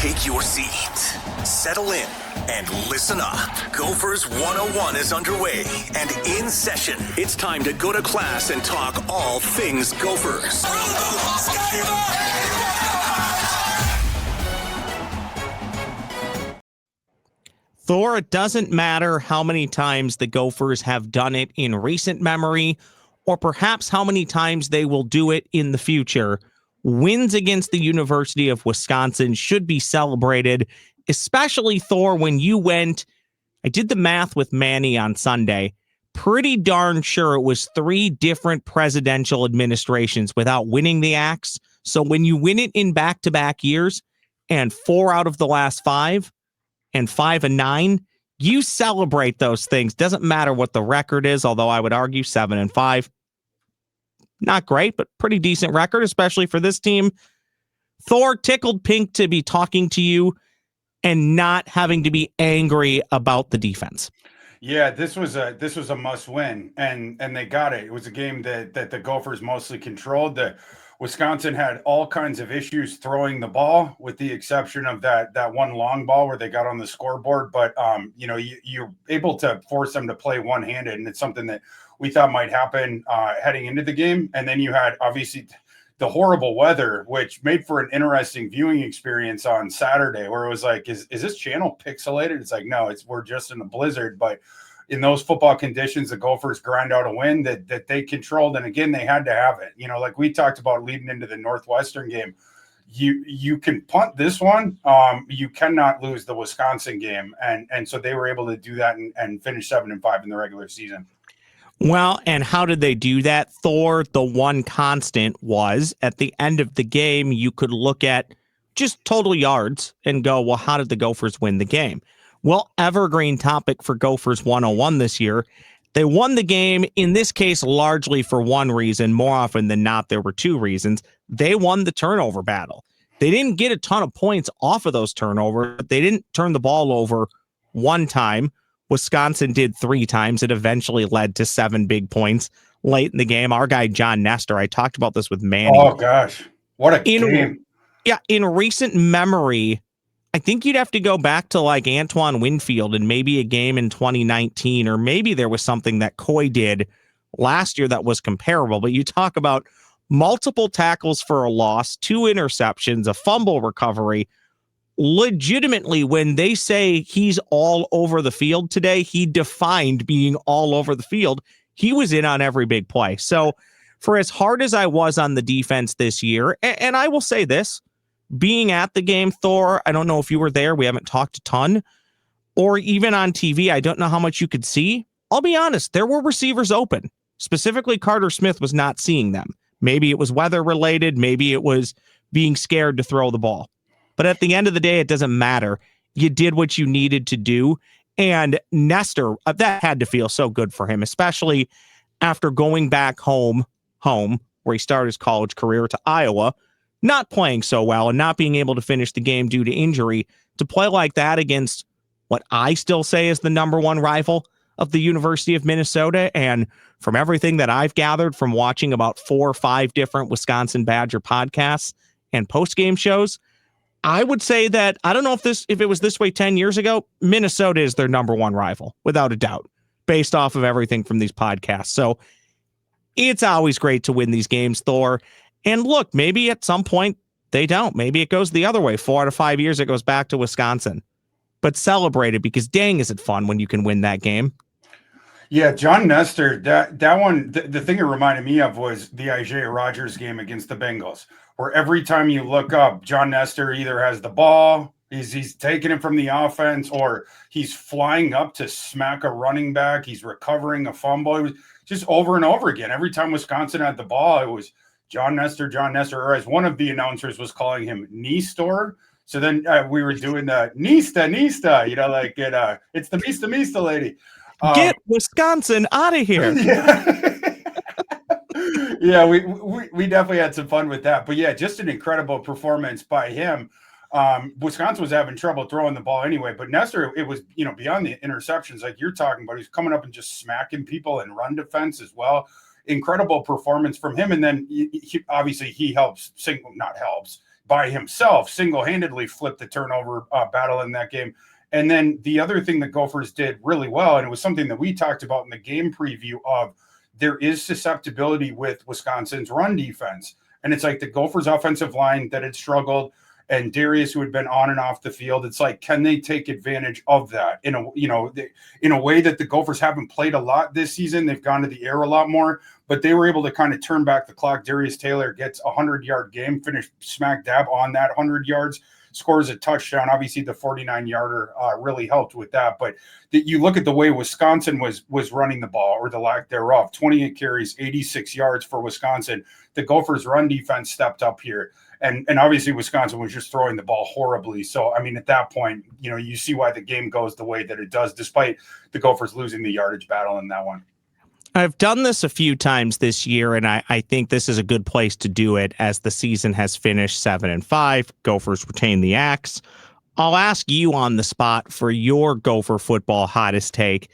Take your seat, settle in, and listen up. Gophers 101 is underway and in session. It's time to go to class and talk all things Gophers. Thor, it doesn't matter how many times the Gophers have done it in recent memory, or perhaps how many times they will do it in the future. Wins against the University of Wisconsin should be celebrated, especially, Thor, when you went, I did the math with Manny on Sunday, pretty darn sure it was 3 different presidential administrations without winning the Axe. So when you win it in back-to-back years, and 4 out of the last 5, and 5 and 9, you celebrate those things. Doesn't matter what the record is, although I would argue 7 and 5. Not great, but pretty decent record, especially for this team. Thor, tickled pink to be talking to you and not having to be angry about the defense. Yeah, this was a must win, and they got it. It was a game that the Gophers mostly controlled. The Wisconsin had all kinds of issues throwing the ball, with the exception of that one long ball where they got on the scoreboard. But you're able to force them to play one-handed, and it's something that we thought might happen heading into the game. And then you had obviously the horrible weather, which made for an interesting viewing experience on Saturday, where it was like, is this channel pixelated? It's like, no, we're just in a blizzard. But in those football conditions, the Gophers grind out a win that they controlled. And again, they had to have it. Like we talked about leading into the Northwestern game, you can punt this one. You cannot lose the Wisconsin game. And so they were able to do that and finish 7 and 5 in the regular season. Well, and how did they do that, Thor? The one constant was, at the end of the game, you could look at just total yards and go, well, how did the Gophers win the game? Well, evergreen topic for Gophers 101 this year. They won the game, in this case, largely for one reason. More often than not, there were 2 reasons. They won the turnover battle. They didn't get a ton of points off of those turnovers, but they didn't turn the ball over one time. Wisconsin did 3 times. It eventually led to 7 big points late in the game. Our guy, John Nestor, I talked about this with Manny. Oh, gosh. What a game. Yeah, in recent memory, I think you'd have to go back to like Antoine Winfield and maybe a game in 2019, or maybe there was something that Coy did last year that was comparable. But you talk about multiple tackles for a loss, 2 interceptions, a fumble recovery. Legitimately, when they say he's all over the field today, he defined being all over the field. He was in on every big play. So for as hard as I was on the defense this year, and I will say this, being at the game, Thor, I don't know if you were there. We haven't talked a ton. Or even on TV, I don't know how much you could see. I'll be honest, there were receivers open. Specifically, Carter Smith was not seeing them. Maybe it was weather related. Maybe it was being scared to throw the ball. But at the end of the day, it doesn't matter. You did what you needed to do. And Nestor, that had to feel so good for him, especially after going back home, where he started his college career, to Iowa, not playing so well and not being able to finish the game due to injury, to play like that against what I still say is the number 1 rival of the University of Minnesota. And from everything that I've gathered from watching about 4 or 5 different Wisconsin Badger podcasts and post-game shows, I would say that, I don't know if it was this way 10 years ago, Minnesota is their number 1 rival, without a doubt, based off of everything from these podcasts. So it's always great to win these games, Thor. And look, maybe at some point they don't. Maybe it goes the other way. 4 out of 5 years, it goes back to Wisconsin. But celebrate it, because dang, is it fun when you can win that game. Yeah, John Nestor, that one, the thing it reminded me of was the Isaiah Rodgers game against the Bengals, where every time you look up, John Nestor either has the ball, he's taking it from the offense, or he's flying up to smack a running back, he's recovering a fumble. It was just over and over again. Every time Wisconsin had the ball, it was John Nestor, or as one of the announcers was calling him, Nystor. So then we were doing the Nista, it's the Mista lady. Get Wisconsin out of here. Yeah, we definitely had some fun with that. But yeah, just an incredible performance by him. Wisconsin was having trouble throwing the ball anyway, but Nestor, it was, beyond the interceptions like you're talking about, he's coming up and just smacking people in run defense as well. Incredible performance from him. And then he helps, by himself, single-handedly flipped the turnover battle in that game. And then the other thing the Gophers did really well, and it was something that we talked about in the game preview of, there is susceptibility with Wisconsin's run defense. And it's like the Gophers offensive line that had struggled, and Darius, who had been on and off the field. It's like, can they take advantage of that in a way that the Gophers haven't played a lot this season? They've gone to the air a lot more, but they were able to kind of turn back the clock. Darius Taylor gets a 100-yard game, finished smack dab on that 100 yards, scores a touchdown. Obviously, the 49-yarder really helped with that. But you look at the way Wisconsin was running the ball, or the lack thereof. 28 carries, 86 yards for Wisconsin. The Gophers' run defense stepped up here. And obviously Wisconsin was just throwing the ball horribly. So, I mean, at that point, you see why the game goes the way that it does, despite the Gophers losing the yardage battle in that one. I've done this a few times this year, and I think this is a good place to do it as the season has finished 7-5. Gophers retain the axe. I'll ask you on the spot for your Gopher football hottest take,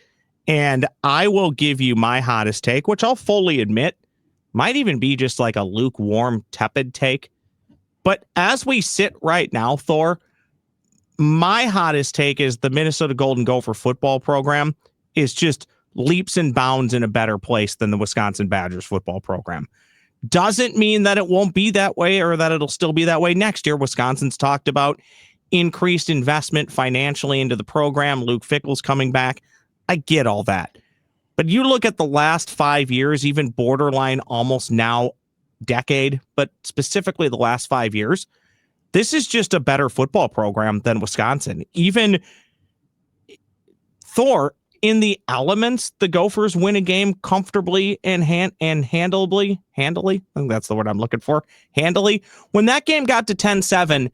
and I will give you my hottest take, which I'll fully admit might even be just like a lukewarm, tepid take. But as we sit right now, Thor, my hottest take is the Minnesota Golden Gopher football program is just leaps and bounds in a better place than the Wisconsin Badgers football program. Doesn't mean that it won't be that way or that it'll still be that way next year. Wisconsin's talked about increased investment financially into the program. Luke Fickell's coming back. I get all that. But you look at the last 5 years, even borderline almost now decade, but specifically the last 5 years, this is just a better football program than Wisconsin. Even Thor, in the elements, the Gophers win a game comfortably and handily. I think that's the word I'm looking for. Handily. When that game got to 10-7,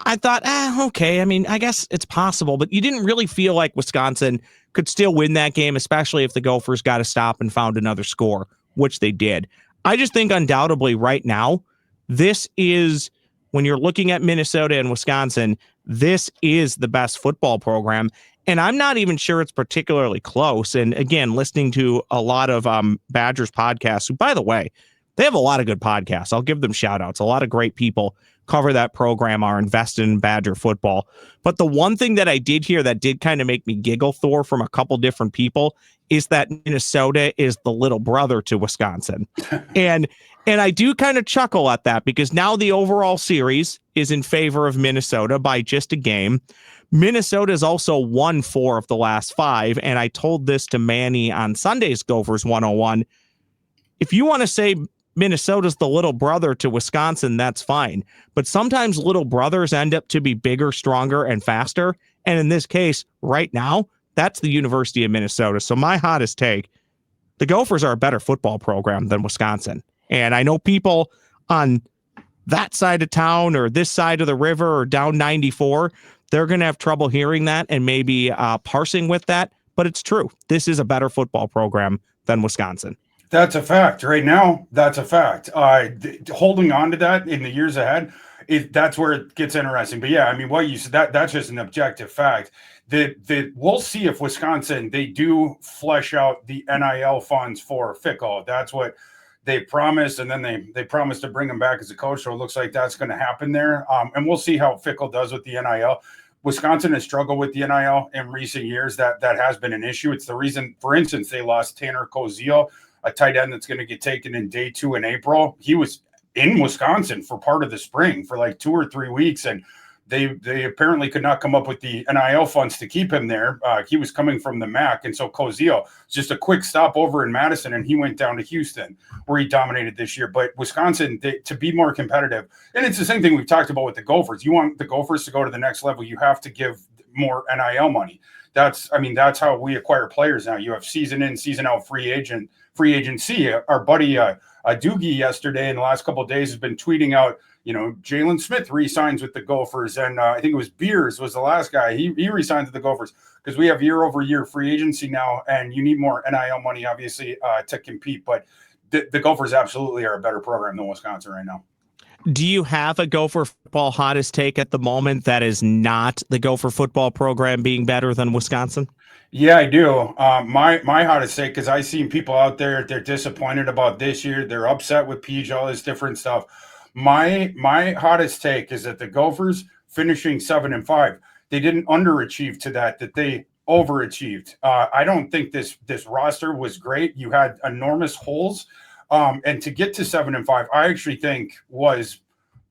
I thought, okay. I mean, I guess it's possible, but you didn't really feel like Wisconsin could still win that game, especially if the Gophers got to stop and found another score, which they did. I just think undoubtedly right now, this is, when you're looking at Minnesota and Wisconsin, this is the best football program. And I'm not even sure it's particularly close. And again, listening to a lot of Badgers podcasts, who, by the way, they have a lot of good podcasts. I'll give them shout outs. A lot of great people cover that program, are invested in Badger football. But the one thing that I did hear that did kind of make me giggle, Thor, from a couple different people, is that Minnesota is the little brother to Wisconsin. and I do kind of chuckle at that, because now the overall series is in favor of Minnesota by just a game. Minnesota has also won 4 of the last 5. And I told this to Manny on Sunday's Gophers 101. If you want to say Minnesota's the little brother to Wisconsin, that's fine. But sometimes little brothers end up to be bigger, stronger, and faster. And in this case, right now, that's the University of Minnesota. So my hottest take, the Gophers are a better football program than Wisconsin. And I know people on that side of town or this side of the river or down 94, they're going to have trouble hearing that and maybe parsing with that. But it's true. This is a better football program than Wisconsin. That's a fact. Right now, that's a fact. Holding on to that in the years ahead, that's where it gets interesting. But yeah, I mean, what you said, that's just an objective fact. That we'll see if Wisconsin, they do flesh out the NIL funds for Fickell. That's what they promised, and then they promised to bring him back as a coach. So it looks like that's going to happen there. And we'll see how Fickell does with the NIL. Wisconsin has struggled with the NIL in recent years. That has been an issue. It's the reason, for instance, they lost Tanner Koziel, a tight end that's going to get taken in day 2 in April. He was in Wisconsin for part of the spring for like 2 or 3 weeks, and they apparently could not come up with the NIL funds to keep him there. He was coming from the MAC, and so Koziel, just a quick stop over in Madison, and he went down to Houston, where he dominated this year. But Wisconsin, to be more competitive, and it's the same thing we've talked about with the Gophers. You want the Gophers to go to the next level, you have to give more NIL money. That's how we acquire players now. You have season in, season out free agency. Our buddy Doogie yesterday in the last couple of days has been tweeting out, Jalen Smith re-signs with the Gophers, and I think it was Beers was the last guy. He re-signed with the Gophers because we have year-over-year free agency now, and you need more NIL money, obviously, to compete. But the Gophers absolutely are a better program than Wisconsin right now. Do you have a Gopher football hottest take at the moment that is not the Gopher football program being better than Wisconsin? Yeah, I do. My hottest take, because I've seen people out there, they're disappointed about this year. They're upset with Peach, all this different stuff. My hottest take is that the Gophers finishing 7-5, they didn't underachieve to that they overachieved. I don't think this roster was great. You had enormous holes, and to get to 7-5, I actually think was,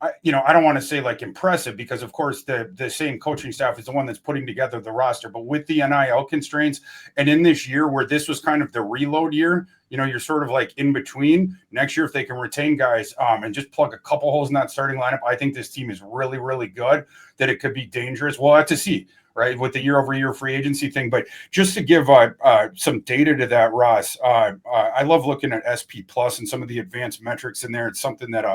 I don't want to say like impressive, because of course the same coaching staff is the one that's putting together the roster, but with the NIL constraints, and in this year where this was kind of the reload year, you're sort of like in between. Next year, if they can retain guys and just plug a couple holes in that starting lineup, I think this team is really, really good, that it could be dangerous. We'll have to see, right, with the year-over-year free agency thing. But just to give some data to that, Ross, I love looking at SP Plus and some of the advanced metrics in there. It's something that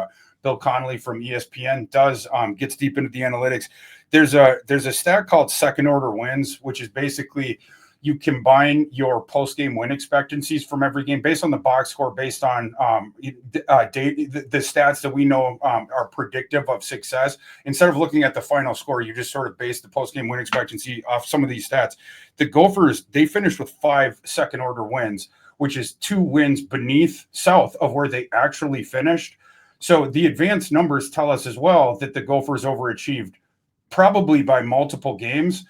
Bill Connolly from ESPN does, gets deep into the analytics. There's a stat called second order wins, which is basically you combine your post-game win expectancies from every game based on the box score, based on the stats that we know are predictive of success. Instead of looking at the final score, you just sort of base the post-game win expectancy off some of these stats. The Gophers, they finished with 5 second-order wins, which is 2 wins south of where they actually finished. So the advanced numbers tell us as well that the Gophers overachieved probably by multiple games.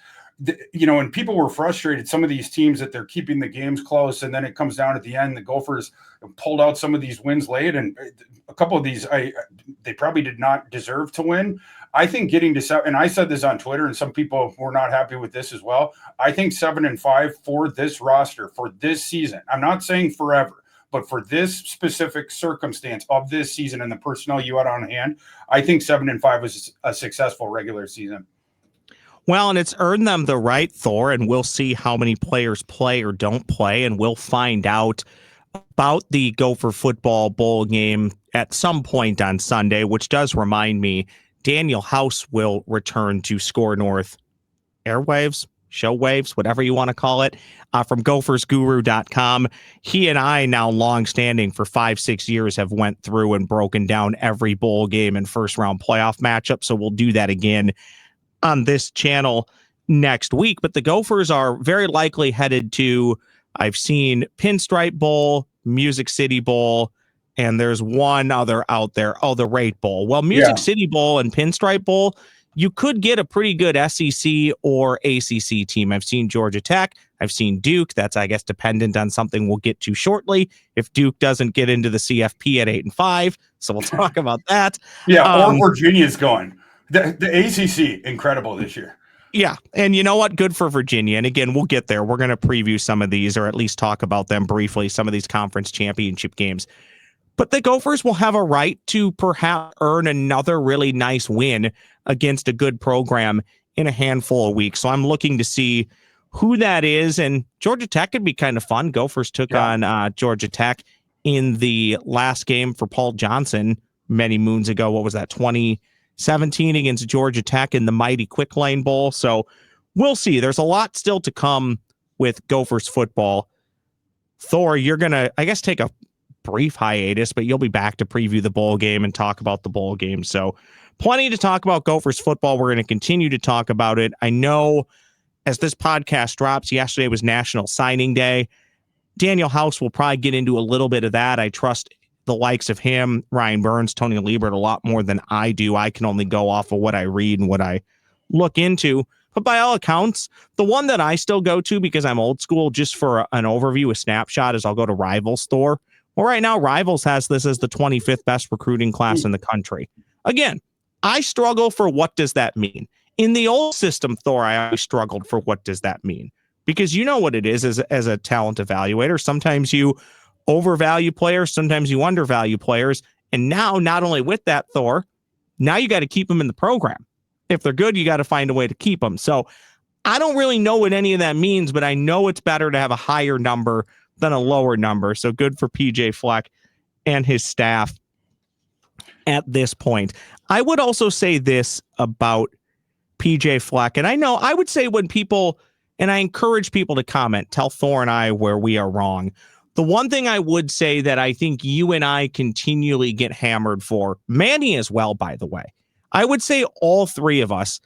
And people were frustrated, some of these teams, that they're keeping the games close, and then it comes down at the end. The Gophers pulled out some of these wins late, and a couple of these they probably did not deserve to win. I think getting to 7, and I said this on Twitter, and some people were not happy with this as well. I think 7-5 for this roster for this season. I'm not saying forever, but for this specific circumstance of this season and the personnel you had on hand, I think 7-5 was a successful regular season. Well, and it's earned them the right, Thor, and we'll see how many players play or don't play, and we'll find out about the Gopher football bowl game at some point on Sunday, which does remind me, Daniel House will return to Score North airwaves, show waves, whatever you want to call it, from gophersguru.com. He and I, now long-standing for 5-6 years, have went through and broken down every bowl game and first-round playoff matchup, so we'll do that again on this channel next week. But the Gophers are very likely headed to, I've seen Pinstripe Bowl, Music City Bowl, and there's one other out there. Oh, the Rate Bowl. Well, Music City Bowl and Pinstripe Bowl, you could get a pretty good SEC or ACC team. I've seen Georgia Tech. I've seen Duke. That's, I guess, dependent on something we'll get to shortly, if Duke doesn't get into the CFP at 8-5. So we'll talk about that. Yeah, or Virginia's going. The ACC, incredible this year. Yeah, and you know what? Good for Virginia. And again, we'll get there. We're going to preview some of these, or at least talk about them briefly, some of these conference championship games. But the Gophers will have a right to perhaps earn another really nice win against a good program in a handful of weeks. So I'm looking to see who that is. And Georgia Tech could be kind of fun. Gophers took on Georgia Tech in the last game for Paul Johnson many moons ago. What was that, 2017 against Georgia Tech in the mighty Quick Lane Bowl. So we'll see. There's a lot still to come with Gophers football. Thor, you're going to, I guess, take a brief hiatus, but you'll be back to preview the bowl game and talk about the bowl game. So plenty to talk about Gophers football. We're going to continue to talk about it. I know as this podcast drops, yesterday was National Signing Day. Daniel House will probably get into a little bit of that. I trust the likes of him, Ryan Burns, Tony Liebert, a lot more than I do. I can only go off of what I read and what I look into. But by all accounts, the one that I still go to, because I'm old school, just for an overview, a snapshot, is I'll go to Rivals Thor. Well, right now, Rivals has this as the 25th best recruiting class in the country. Again, I struggle for what does that mean. In the old system, Thor, I always struggled for what does that mean. Because you know what it is as a talent evaluator. Sometimes you overvalue players, sometimes you undervalue players. And now, not only with that, Thor, now you got to keep them in the program. If they're good, you got to find a way to keep them. So I don't really know what any of that means, but I know it's better to have a higher number than a lower number. So good for PJ Fleck and his staff at this point. I would also say this about PJ Fleck. And I know I would say when people, and I encourage people to comment, tell Thor and I where we are wrong. The one thing I would say that I think you and I continually get hammered for, Manny as well, by the way, I would say all three of us,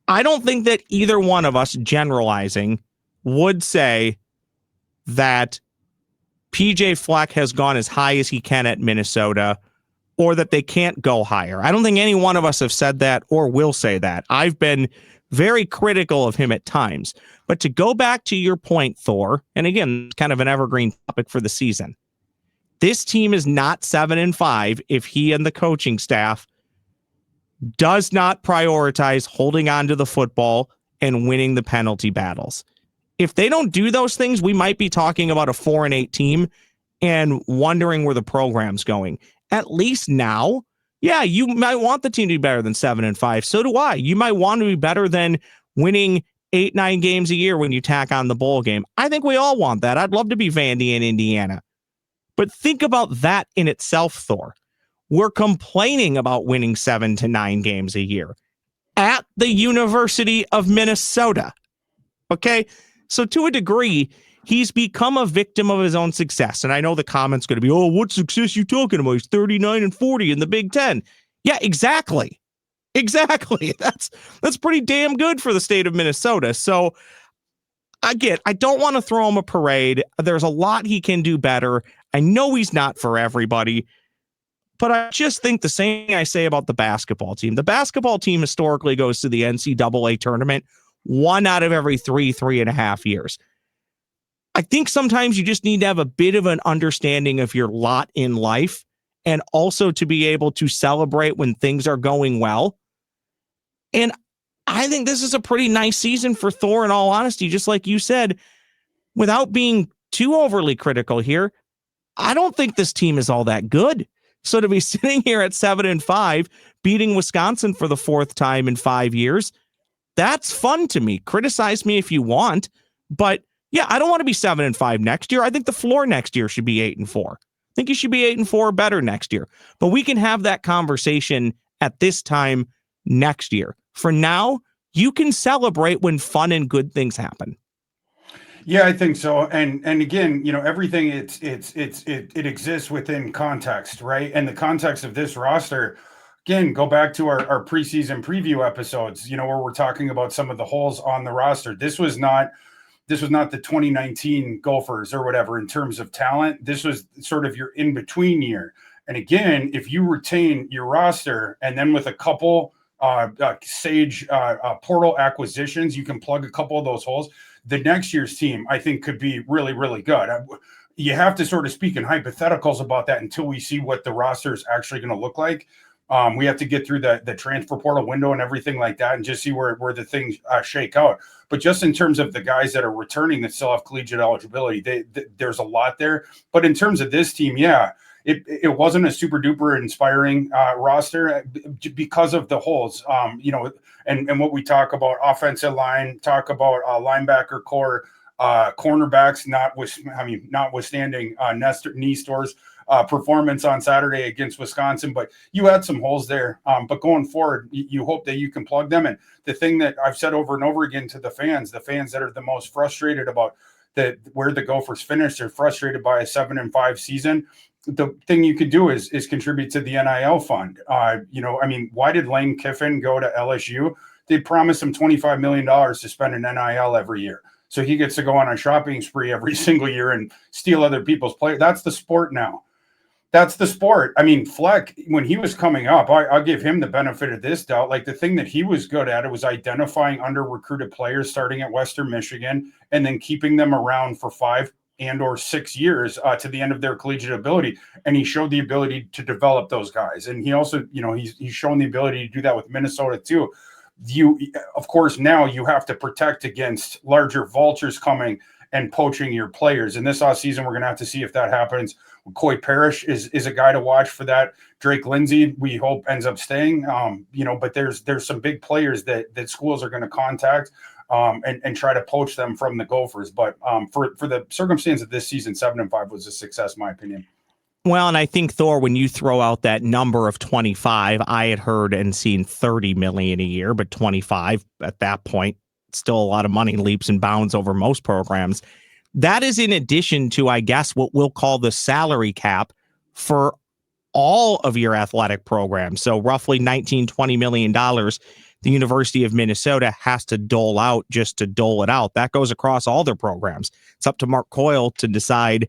I don't think that either one of us, generalizing, would say that PJ Fleck has gone as high as he can at Minnesota, or that they can't go higher. I don't think any one of us have said that or will say that. I've been very critical of him at times. But to go back to your point, Thor, and again, kind of an evergreen topic for the season, this team is not 7-5 if he and the coaching staff does not prioritize holding on to the football and winning the penalty battles. If they don't do those things, we might be talking about a 4-8 team and wondering where the program's going. At least now, yeah, you might want the team to be better than 7-5. So do I. You might want to be better than winning 8-9 games a year when you tack on the bowl game. I think we all want that. I'd love to be Vandy in Indiana. But think about that in itself, Thor. We're complaining about winning 7 to 9 games a year at the University of Minnesota. Okay? So to a degree, he's become a victim of his own success. And I know the comment's going to be, oh, what success you talking about? He's 39-40 in the Big Ten. Yeah, exactly. Exactly. That's pretty damn good for the state of Minnesota. So again, I don't want to throw him a parade. There's a lot he can do better. I know he's not for everybody, but I just think the same thing I say about the basketball team. The basketball team historically goes to the NCAA tournament 1 out of every 3.5 years. I think sometimes you just need to have a bit of an understanding of your lot in life and also to be able to celebrate when things are going well. And I think this is a pretty nice season for Thor, in all honesty, just like you said, without being too overly critical here. I don't think this team is all that good. So to be sitting here at 7-5, beating Wisconsin for the 4th time in 5 years, that's fun to me. Criticize me if you want, but yeah, I don't want to be 7-5 next year. I think the floor next year should be 8-4. I think you should be 8-4 better next year. But we can have that conversation at this time next year. For now, you can celebrate when fun and good things happen. Yeah, I think so. And again, everything it exists within context, right? And the context of this roster, again, go back to our preseason preview episodes, where we're talking about some of the holes on the roster. This was not the 2019 Gophers or whatever in terms of talent. This was sort of your in-between year. And again, if you retain your roster and then with a couple sage portal acquisitions, you can plug a couple of those holes. The next year's team, I think, could be really, really good. You have to sort of speak in hypotheticals about that until we see what the roster is actually going to look like. We have to get through the transfer portal window and everything like that and just see where the things shake out. But just in terms of the guys that are returning that still have collegiate eligibility, there's a lot there. But in terms of this team, yeah, it wasn't a super duper inspiring roster because of the holes, and what we talk about offensive line, talk about linebacker core, cornerbacks, notwithstanding Nestor's performance on Saturday against Wisconsin, but you had some holes there. But going forward, you hope that you can plug them. And the thing that I've said over and over again to the fans that are the most frustrated about where the Gophers finished, they're frustrated by a 7-5 season. The thing you could do is contribute to the NIL fund. Why did Lane Kiffin go to LSU? They promised him $25 million to spend in NIL every year. So he gets to go on a shopping spree every single year and steal other people's players. That's the sport now. That's the sport. Fleck, when he was coming up, I'll give him the benefit of this doubt. Like the thing that he was good at, it was identifying under-recruited players starting at Western Michigan and then keeping them around for 5 and/or 6 years to the end of their collegiate ability. And he showed the ability to develop those guys. And he also, he's shown the ability to do that with Minnesota too. Of course, now you have to protect against larger vultures coming and poaching your players. And this offseason, we're going to have to see if that happens. Coy Parrish is a guy to watch for that. Drake Lindsay, we hope ends up staying. But there's some big players that schools are going to contact and try to poach them from the Gophers. But for the circumstance of this season, 7-5 was a success, in my opinion. Well, and I think, Thor, when you throw out that number of 25, I had heard and seen 30 million a year, but 25 at that point, still a lot of money, leaps and bounds over most programs. That is in addition to, I guess, what we'll call the salary cap for all of your athletic programs. So roughly $19-20 million the University of Minnesota has to dole out just to dole it out. That goes across all their programs. It's up to Mark Coyle to decide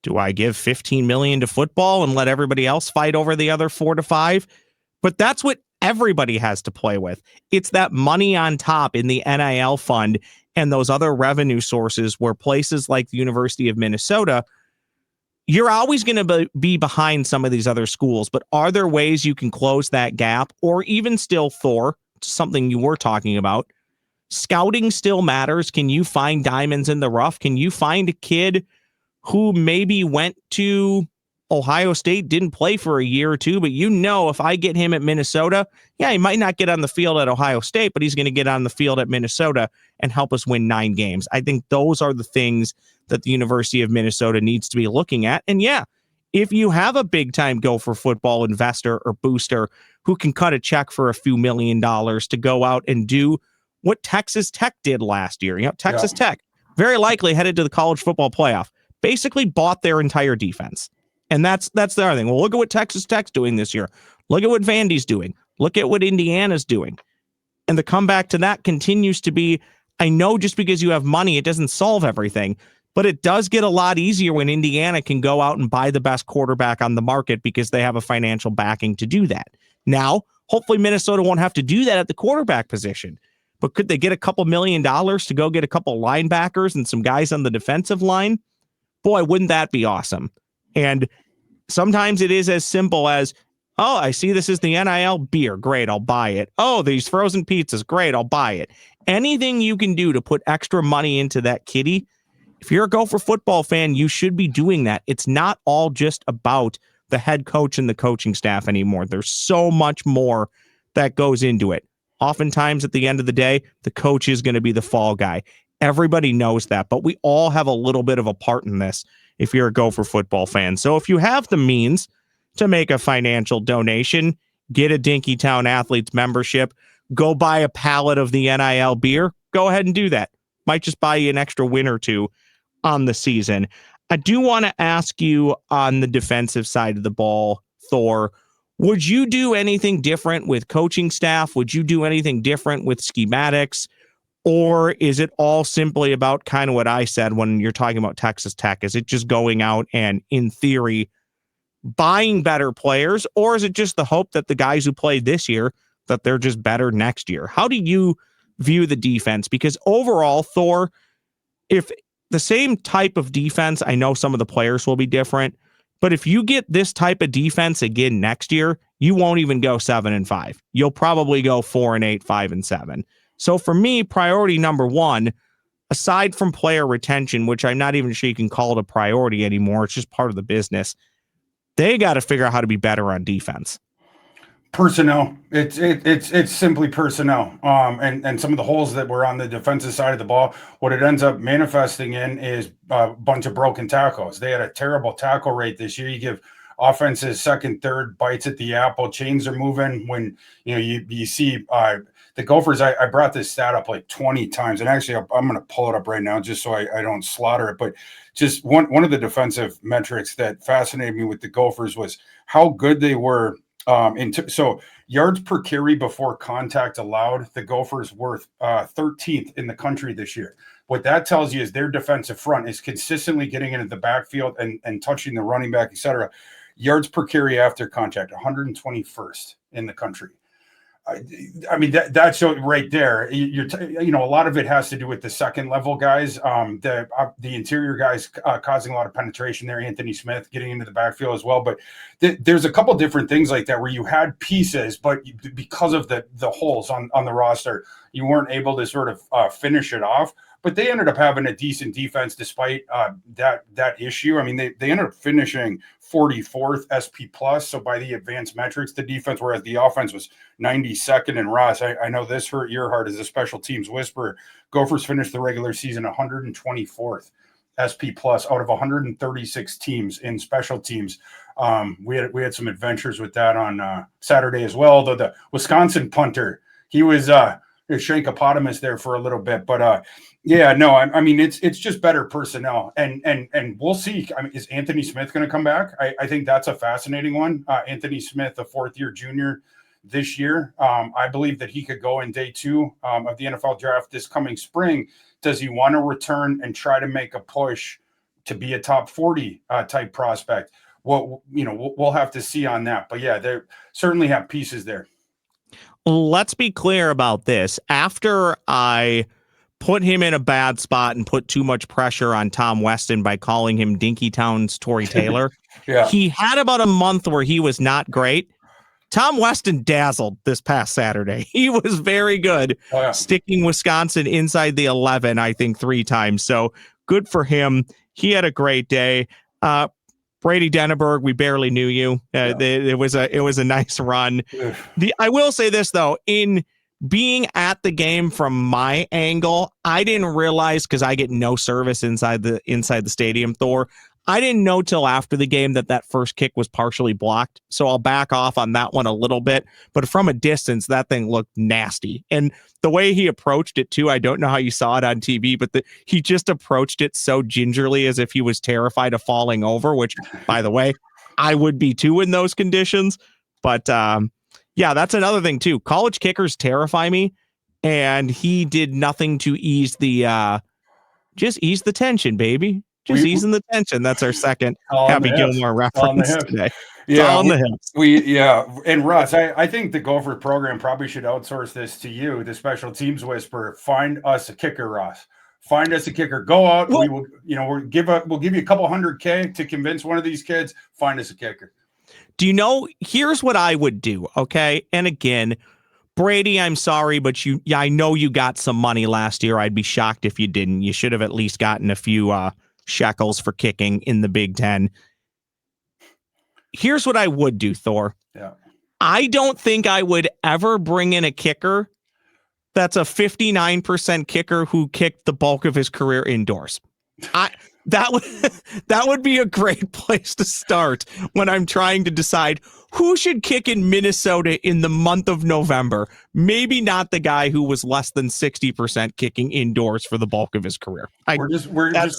Do I give $15 million to football and let everybody else fight over the other 4 to 5? But that's what everybody has to play with. It's that money on top in the NIL fund and those other revenue sources where places like the University of Minnesota, you're always going to be behind some of these other schools, but are there ways you can close that gap? Or even still, Thor, something you were talking about, scouting still matters. Can you find diamonds in the rough? Can you find a kid who maybe went to Ohio State, didn't play for a year or two, but if I get him at Minnesota, he might not get on the field at Ohio State, but he's going to get on the field at Minnesota and help us win 9 games. I think those are the things that the University of Minnesota needs to be looking at. And if you have a big-time Gopher football investor or booster who can cut a check for a few $1 million to go out and do what Texas Tech did last year. Texas Tech, very likely headed to the college football playoff, basically bought their entire defense. And that's the other thing. Well, look at what Texas Tech's doing this year. Look at what Vandy's doing. Look at what Indiana's doing. And the comeback to that continues to be, I know just because you have money, it doesn't solve everything, but it does get a lot easier when Indiana can go out and buy the best quarterback on the market because they have a financial backing to do that. Now, hopefully Minnesota won't have to do that at the quarterback position, but could they get a couple $1 million to go get a couple linebackers and some guys on the defensive line? Boy, wouldn't that be awesome? And sometimes it is as simple as, oh, I see this is the NIL beer. Great, I'll buy it. Oh, these frozen pizzas. Great, I'll buy it. Anything you can do to put extra money into that kitty, if you're a Gopher football fan, you should be doing that. It's not all just about the head coach and the coaching staff anymore. There's so much more that goes into it. Oftentimes, at the end of the day, the coach is going to be the fall guy. Everybody knows that, but we all have a little bit of a part in this if you're a Gopher football fan. So if you have the means to make a financial donation, get a Dinkytown Athletes membership, go buy a pallet of the NIL beer, go ahead and do that. Might just buy you an extra win or two on the season. I do want to ask you on the defensive side of the ball, Thor, would you do anything different with coaching staff? Would you do anything different with schematics? Or is it all simply about kind of what I said when you're talking about Texas Tech? Is it just going out and, in theory, buying better players? Or is it just the hope that the guys who played this year, that they're just better next year? How do you view the defense? Because overall, Thor, if the same type of defense, I know some of the players will be different, but if you get this type of defense again next year, you won't even go 7-5. You'll probably go 4-8, 5-7. So for me, priority number one, aside from player retention, which I'm not even sure you can call it a priority anymore, it's just part of the business, they got to figure out how to be better on defense. Personnel. It's simply personnel. And some of the holes that were on the defensive side of the ball, what it ends up manifesting in is a bunch of broken tackles. They had a terrible tackle rate this year. You give offenses second, third bites at the apple. Chains are moving when you see the Gophers. I brought this stat up like 20 times, and actually I'm going to pull it up right now just so I don't slaughter it. But just one of the defensive metrics that fascinated me with the Gophers was how good they were. So yards per carry before contact allowed, the Gophers were 13th in the country this year. What that tells you is their defensive front is consistently getting into the backfield and touching the running back, et cetera. Yards per carry after contact, 121st in the country. I mean, that's right there. A lot of it has to do with the second level guys, the interior guys causing a lot of penetration there. Anthony Smith getting into the backfield as well. But there's a couple different things like that where you had pieces, but because of the holes on the roster, you weren't able to sort of finish it off. But they ended up having a decent defense despite that issue. I mean, they ended up finishing 44th SP plus. So by the advanced metrics, the defense, whereas the offense was 92nd. And Ross, I know this hurt your heart as a special teams whisperer. Gophers finished the regular season 124th SP plus out of 136 teams in special teams. We had some adventures with that on Saturday as well. Although the Wisconsin punter, he was Shankopotamus there for a little bit, but I mean it's just better personnel, and we'll see. I mean, is Anthony Smith going to come back? I think that's a fascinating one. Anthony Smith, a fourth-year junior this year. I believe that he could go in day 2 of the NFL draft this coming spring. Does he want to return and try to make a push to be a top 40 type prospect. We'll have to see on that. But yeah, they certainly have pieces there. Let's be clear about this. After I put him in a bad spot and put too much pressure on Tom Weston by calling him Dinkytown's Tory Taylor, Yeah. he had about a month where he was not great. Tom Weston dazzled this past Saturday. He was very good, sticking Wisconsin inside the 11, I think, 3 times. So good for him. He had a great day. Brady Denneberg, we barely knew you. It was a nice run. I will say this though, in being at the game from my angle, I didn't realize, because I get no service inside the stadium, Thor. I didn't know till after the game that first kick was partially blocked. So I'll back off on that one a little bit. But from a distance, that thing looked nasty. And the way he approached it too, I don't know how you saw it on TV, but he just approached it so gingerly as if he was terrified of falling over, which, by the way, I would be too in those conditions. But yeah, that's another thing too. College kickers terrify me. And he did nothing to ease the tension, baby. Just easing the tension. That's our second Happy Gilmore reference today. Yeah, on the hips. And Russ, I think the Gopher program probably should outsource this to you, the special teams whisperer. Find us a kicker, Russ. Find us a kicker. Go out. Well, we will. We'll give you a couple $100K to convince one of these kids. Find us a kicker. Do you know? Here's what I would do. Okay, and again, Brady, I'm sorry, but I know you got some money last year. I'd be shocked if you didn't. You should have at least gotten a few shekels for kicking in the Big Ten. Here's what I would do, Thor. Yeah. I don't think I would ever bring in a kicker that's a 59% kicker who kicked the bulk of his career indoors. That would be a great place to start when I'm trying to decide who should kick in Minnesota in the month of November. Maybe not the guy who was less than 60% kicking indoors for the bulk of his career. We're just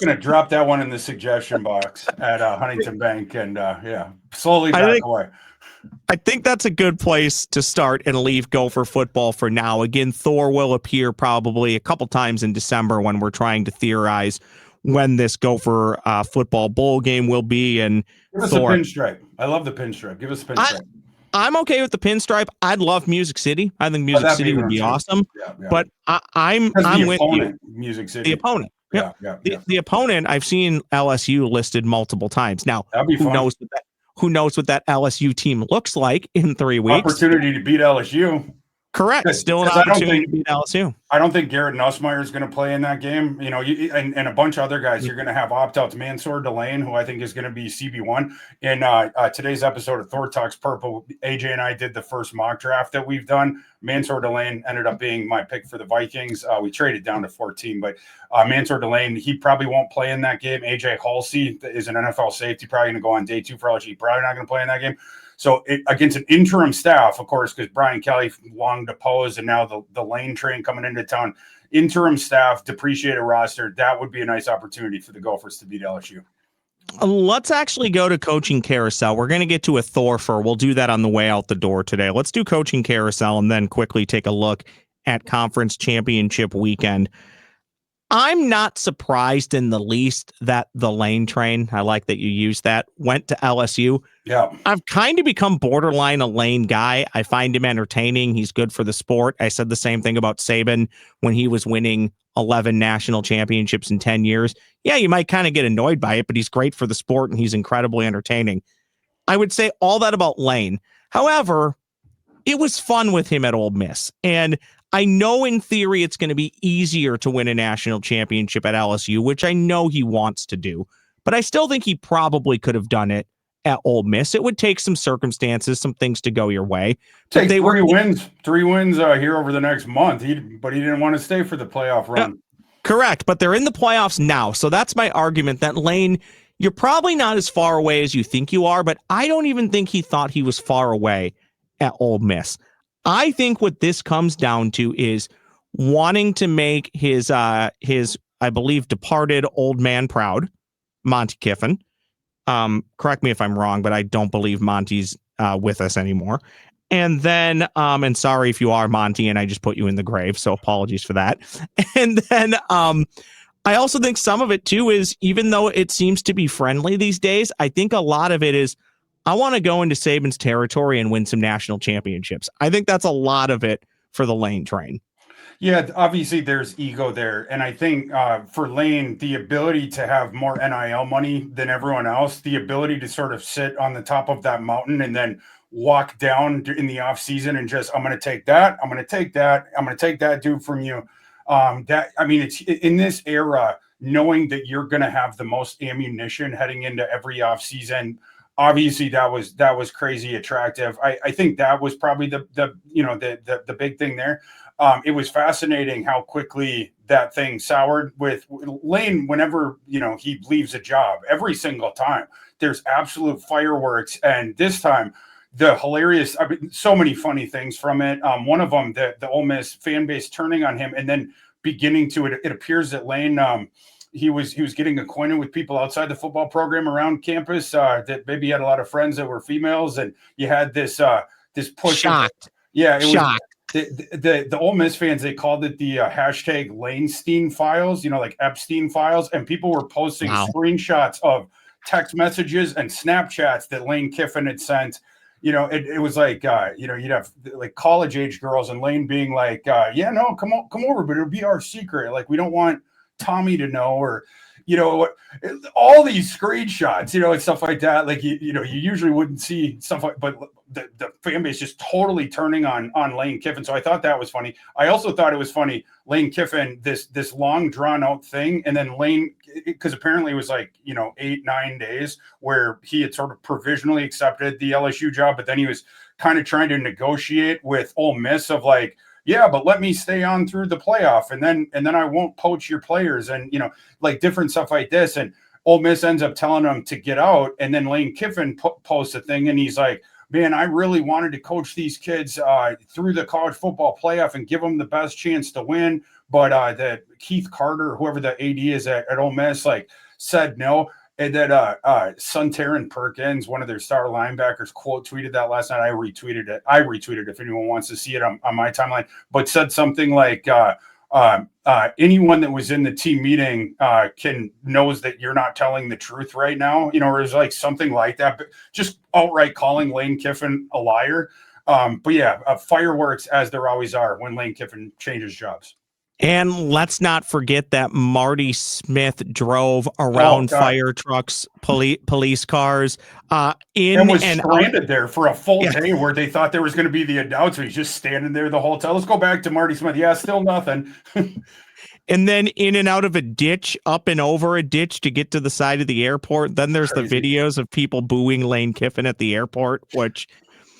going to drop that one in the suggestion box at Huntington Bank and slowly back away. I think that's a good place to start and leave Gopher football for now. Again, Thor will appear probably a couple times in December when we're trying to theorize when this Gopher football bowl game will be. And give us Thor, a pinstripe. I love the pinstripe. Give us a pinstripe. I'm okay with the pinstripe. I'd love Music City. I think Music City would be awesome. Yeah. But I'm with you. Music City. The opponent. Yeah. The opponent, I've seen LSU listed multiple times. Now, who knows what that LSU team looks like in 3 weeks? Opportunity to beat LSU. Correct. Still an opportunity to beat LSU. I don't think Garrett Nussmeier is going to play in that game. And a bunch of other guys, you're going to have opt-outs. Mansour Delane, who I think is going to be CB1. In today's episode of Thor Talks Purple, AJ and I did the first mock draft that we've done. Mansour Delane ended up being my pick for the Vikings. We traded down to 14, but Mansour Delane, he probably won't play in that game. AJ Halsey is an NFL safety, probably going to go on day 2 for LSU. Probably not going to play in that game. So against an interim staff, of course, because Brian Kelly long deposed and now the lane train coming into town, interim staff, depreciated roster, that would be a nice opportunity for the Gophers to beat LSU. Let's actually go to coaching carousel. We're going to get to a Thor. We'll do that on the way out the door today. Let's do coaching carousel and then quickly take a look at conference championship weekend. I'm not surprised in the least that the lane train, I like that you used that, went to LSU. Yeah. I've kind of become borderline a Lane guy. I find him entertaining. He's good for the sport. I said the same thing about Saban when he was winning 11 national championships in 10 years. Yeah, you might kind of get annoyed by it, but he's great for the sport and he's incredibly entertaining. I would say all that about Lane. However, it was fun with him at Ole Miss. And I know in theory it's going to be easier to win a national championship at LSU, which I know he wants to do. But I still think he probably could have done it at Ole Miss. It would take some circumstances, some things to go your way. Take three wins here over the next month. But he didn't want to stay for the playoff run. Correct. But they're in the playoffs now. So that's my argument that Lane, you're probably not as far away as you think you are, but I don't even think he thought he was far away at Ole Miss. I think what this comes down to is wanting to make his I believe, departed old man proud, Monty Kiffin. Correct me if I'm wrong, but I don't believe Monty's with us anymore. And then, and sorry if you are Monty and I just put you in the grave, so apologies for that. And then I also think some of it too is, even though it seems to be friendly these days, I think a lot of it is, I want to go into Saban's territory and win some national championships. I think that's a lot of it for the Lane train. Yeah, obviously there's ego there. And I think for Lane, the ability to have more NIL money than everyone else, the ability to sort of sit on the top of that mountain and then walk down in the off season and just, I'm going to take that. I'm going to take that. I'm going to take that dude from you. It's in this era, knowing that you're going to have the most ammunition heading into every off season. Obviously that was crazy attractive. I think that was probably the big thing there. It was fascinating how quickly that thing soured with Lane. Whenever, he leaves a job, every single time there's absolute fireworks. And this time the hilarious, so many funny things from it. One of them, the Ole Miss fan base turning on him and then beginning to, it appears that Lane, he was getting acquainted with people outside the football program around campus, that maybe he had a lot of friends that were females. And you had this push. Shocked. Yeah. It Shocked. was the Ole Miss fans, they called it the hashtag Lanestein files, like Epstein files. And people were posting screenshots of text messages and Snapchats that Lane Kiffin had sent. It was like, you'd have like college age girls and Lane being like, come over, but it'll be our secret. Like, we don't want Tommy to know, or, all these screenshots, and stuff like that. Like, you usually wouldn't see stuff like, but the fan base just totally turning on Lane Kiffin. So I thought that was funny. I also thought it was funny, Lane Kiffin, this long drawn out thing. And then Lane, because apparently it was like, 8-9 days where he had sort of provisionally accepted the LSU job, but then he was kind of trying to negotiate with Ole Miss of like, yeah, but let me stay on through the playoff, and then I won't poach your players, and like different stuff like this. And Ole Miss ends up telling him to get out, and then Lane Kiffin posts a thing, and he's like, man, I really wanted to coach these kids through the college football playoff and give them the best chance to win, but that Keith Carter, whoever the AD is at Ole Miss, like said no. And then Suntaran Perkins, one of their star linebackers, quote tweeted that last night. I retweeted it if anyone wants to see it on my timeline, but said something like, anyone that was in the team meeting knows that you're not telling the truth right now, or it's like something like that, but just outright calling Lane Kiffin a liar. But yeah, fireworks, as there always are when Lane Kiffin changes jobs. And let's not forget that Marty Smith drove around fire trucks, police cars, and was stranded there for a full day where they thought there was going to be the announcement. He's just standing there the whole time. Let's go back to Marty Smith. Yeah, still nothing. And then in and out of a ditch, up and over a ditch to get to the side of the airport. Then there's crazy. The videos of people booing Lane Kiffin at the airport, which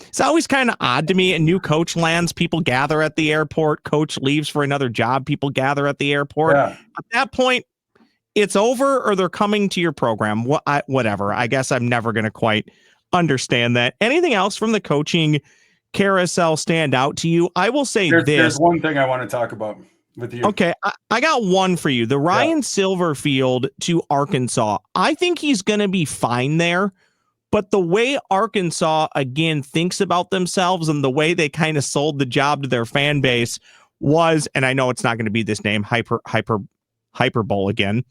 it's always kind of odd to me. A new coach lands, people gather at the airport. Coach leaves for another job, people gather at the airport. Yeah. At that point, it's over, or they're coming to your program. Whatever. I guess I'm never going to quite understand that. Anything else from the coaching carousel stand out to you? I will say there's one thing I want to talk about with you. Okay, I got one for you. The Ryan Silverfield to Arkansas. I think he's going to be fine there. But the way Arkansas, again, thinks about themselves and the way they kind of sold the job to their fan base was, and I know it's not going to be this name, hyperbole again,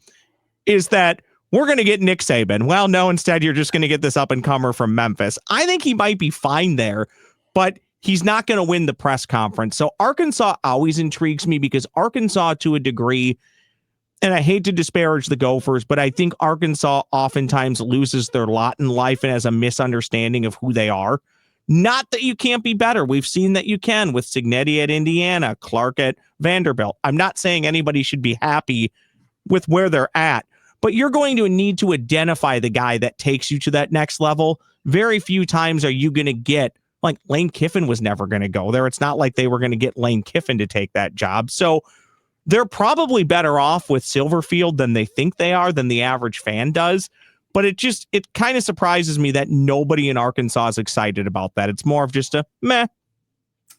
is that we're going to get Nick Saban. Well, no, instead you're just going to get this up-and-comer from Memphis. I think he might be fine there, but he's not going to win the press conference. So Arkansas always intrigues me because Arkansas, to a degree, and I hate to disparage the Gophers, but I think Arkansas oftentimes loses their lot in life and has a misunderstanding of who they are. Not that you can't be better. We've seen that you can with Cignetti at Indiana, Clark at Vanderbilt. I'm not saying anybody should be happy with where they're at, but you're going to need to identify the guy that takes you to that next level. Very few times are you going to get, like Lane Kiffin was never going to go there. It's not like they were going to get Lane Kiffin to take that job. So they're probably better off with Silverfield than they think they are, than the average fan does. But it kind of surprises me that nobody in Arkansas is excited about that. It's more of just a meh.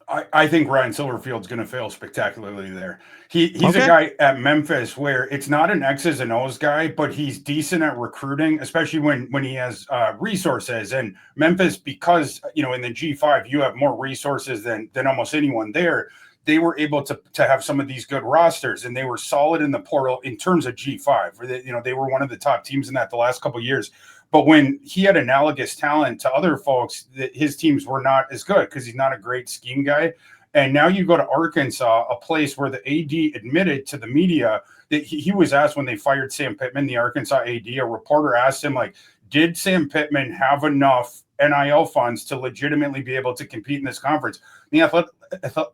I think Ryan Silverfield's going to fail spectacularly there. He's a guy at Memphis where it's not an X's and O's guy, but he's decent at recruiting, especially when he has resources. And Memphis, because, in the G5, you have more resources than almost anyone there. they were able to have some of these good rosters, and they were solid in the portal in terms of G5. They were one of the top teams in that the last couple of years. But when he had analogous talent to other folks, his teams were not as good because he's not a great scheme guy. And now you go to Arkansas, a place where the AD admitted to the media that he was asked when they fired Sam Pittman, the Arkansas AD, a reporter asked him, like, did Sam Pittman have enough NIL funds to legitimately be able to compete in this conference? The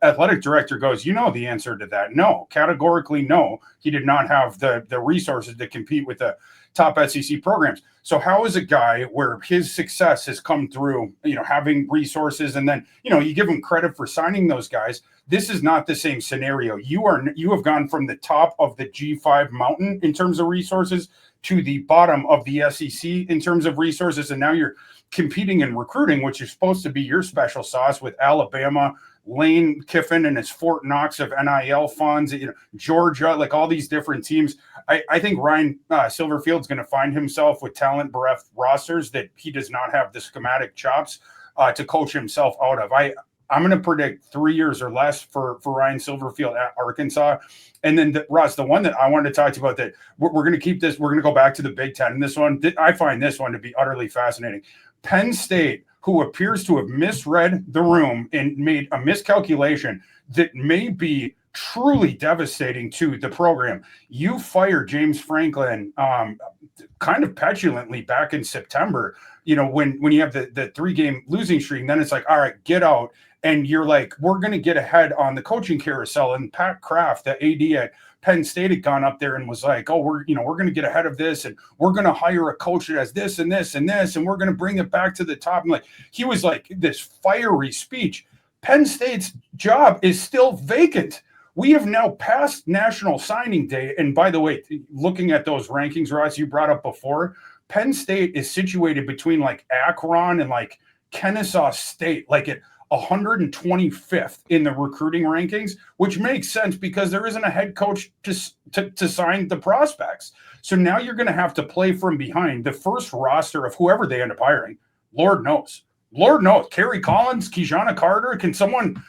athletic director goes, you know the answer to that. No, categorically no. He did not have the resources to compete with the top SEC programs. So how is a guy where his success has come through, having resources, and then, you give him credit for signing those guys? This is not the same scenario. You have gone from the top of the G5 mountain in terms of resources to the bottom of the SEC in terms of resources, and now you're competing in recruiting, which is supposed to be your special sauce, with Alabama, Lane Kiffin and his Fort Knox of NIL funds, Georgia, like all these different teams. I think Ryan Silverfield's going to find himself with talent bereft rosters that he does not have the schematic chops to coach himself out of. I'm going to predict 3 years or less for Ryan Silverfield at Arkansas. And then, Ross, the one that I wanted to talk to you about, that we're going to keep this, we're going to go back to the Big Ten. And this one, I find this one to be utterly fascinating. Penn State, who appears to have misread the room and made a miscalculation that may be truly devastating to the program. You fired James Franklin kind of petulantly back in September, when you have the 3-game losing streak, and then it's like, all right, get out. And you're like, we're going to get ahead on the coaching carousel. And Pat Kraft, the AD at Penn State, had gone up there and was like, oh, we're going to get ahead of this, and we're going to hire a coach that has this and this and this, and we're going to bring it back to the top. And like, he was like this fiery speech. Penn State's job is still vacant. We have now passed National Signing Day. And by the way, looking at those rankings, Ross, you brought up before, Penn State is situated between like Akron and like Kennesaw State, like at 125th in the recruiting rankings, which makes sense because there isn't a head coach to sign the prospects. So now you're going to have to play from behind the first roster of whoever they end up hiring. Lord knows. Kerry Collins, Kijana Carter, can someone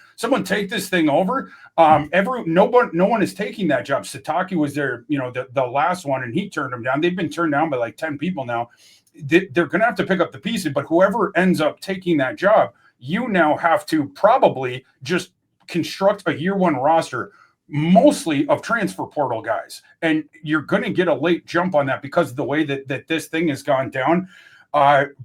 take this thing over? No one is taking that job. Sataki was there, the last one, and he turned them down. They've been turned down by like 10 people now. They're going to have to pick up the pieces, but whoever ends up taking that job, you now have to probably just construct a year one roster, mostly of transfer portal guys. And you're going to get a late jump on that because of the way that this thing has gone down.